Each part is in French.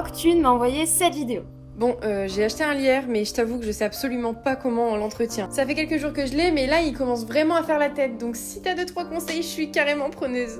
Octune m'a envoyé cette vidéo. Bon, j'ai acheté un lierre, mais je t'avoue que je sais absolument pas comment on l'entretient. Ça fait quelques jours que je l'ai, mais là, il commence vraiment à faire la tête, donc si t'as 2-3 conseils, je suis carrément preneuse.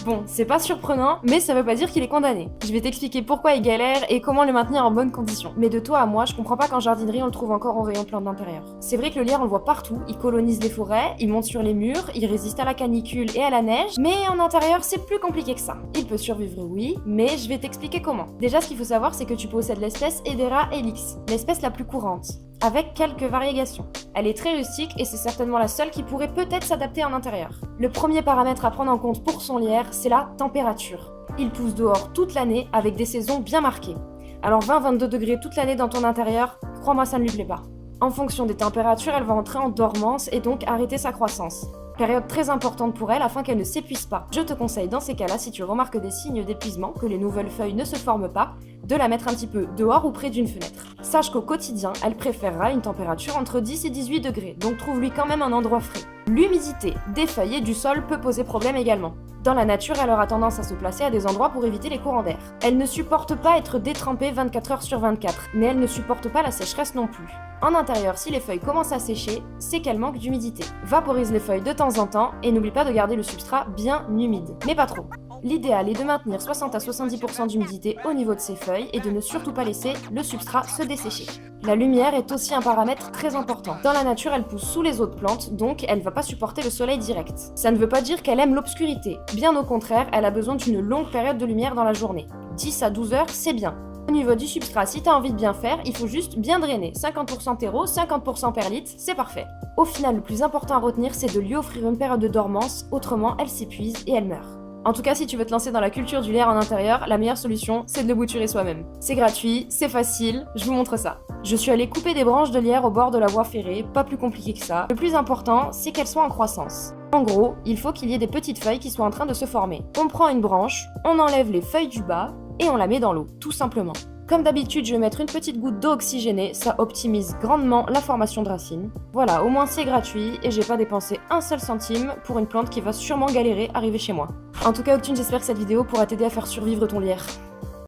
Bon, c'est pas surprenant, mais ça veut pas dire qu'il est condamné. Je vais t'expliquer pourquoi il galère et comment le maintenir en bonne condition. Mais de toi à moi, je comprends pas qu'en jardinerie on le trouve encore en rayon plantes d'intérieur. C'est vrai que le lierre on le voit partout, il colonise les forêts, il monte sur les murs, il résiste à la canicule et à la neige, mais en intérieur c'est plus compliqué que ça. Il peut survivre oui, mais je vais t'expliquer comment. Déjà ce qu'il faut savoir c'est que tu possèdes l'espèce Hedera helix, l'espèce la plus courante, avec quelques variations. Elle est très rustique et c'est certainement la seule qui pourrait peut-être s'adapter en intérieur. Le premier paramètre à prendre en compte pour son lierre, c'est la température. Il pousse dehors toute l'année avec des saisons bien marquées. Alors 20-22 degrés toute l'année dans ton intérieur, crois-moi ça ne lui plaît pas. En fonction des températures, elle va entrer en dormance et donc arrêter sa croissance. Période très importante pour elle afin qu'elle ne s'épuise pas. Je te conseille dans ces cas-là, si tu remarques des signes d'épuisement, que les nouvelles feuilles ne se forment pas, de la mettre un petit peu dehors ou près d'une fenêtre. Sache qu'au quotidien, elle préférera une température entre 10 et 18 degrés, donc trouve-lui quand même un endroit frais. L'humidité des feuilles et du sol peut poser problème également. Dans la nature, elle aura tendance à se placer à des endroits pour éviter les courants d'air. Elle ne supporte pas être détrempée 24 heures sur 24, mais elle ne supporte pas la sécheresse non plus. En intérieur, si les feuilles commencent à sécher, c'est qu'elles manquent d'humidité. Vaporise les feuilles de temps en temps et n'oublie pas de garder le substrat bien humide, mais pas trop. L'idéal est de maintenir 60 à 70% d'humidité au niveau de ses feuilles et de ne surtout pas laisser le substrat se dessécher. La lumière est aussi un paramètre très important. Dans la nature, elle pousse sous les autres plantes, donc elle ne va pas supporter le soleil direct. Ça ne veut pas dire qu'elle aime l'obscurité. Bien au contraire, elle a besoin d'une longue période de lumière dans la journée. 10 à 12 heures, c'est bien. Au niveau du substrat, si t'as envie de bien faire, il faut juste bien drainer. 50% terreau, 50% perlite, c'est parfait. Au final, le plus important à retenir, c'est de lui offrir une période de dormance, autrement elle s'épuise et elle meurt. En tout cas, si tu veux te lancer dans la culture du lierre en intérieur, la meilleure solution, c'est de le bouturer soi-même. C'est gratuit, c'est facile, je vous montre ça. Je suis allée couper des branches de lierre au bord de la voie ferrée, pas plus compliqué que ça. Le plus important, c'est qu'elles soient en croissance. En gros, il faut qu'il y ait des petites feuilles qui soient en train de se former. On prend une branche, on enlève les feuilles du bas, et on la met dans l'eau, tout simplement. Comme d'habitude, je vais mettre une petite goutte d'eau oxygénée, ça optimise grandement la formation de racines. Voilà, au moins c'est gratuit et j'ai pas dépensé un seul centime pour une plante qui va sûrement galérer à arriver chez moi. En tout cas, Octune, j'espère que cette vidéo pourra t'aider à faire survivre ton lierre.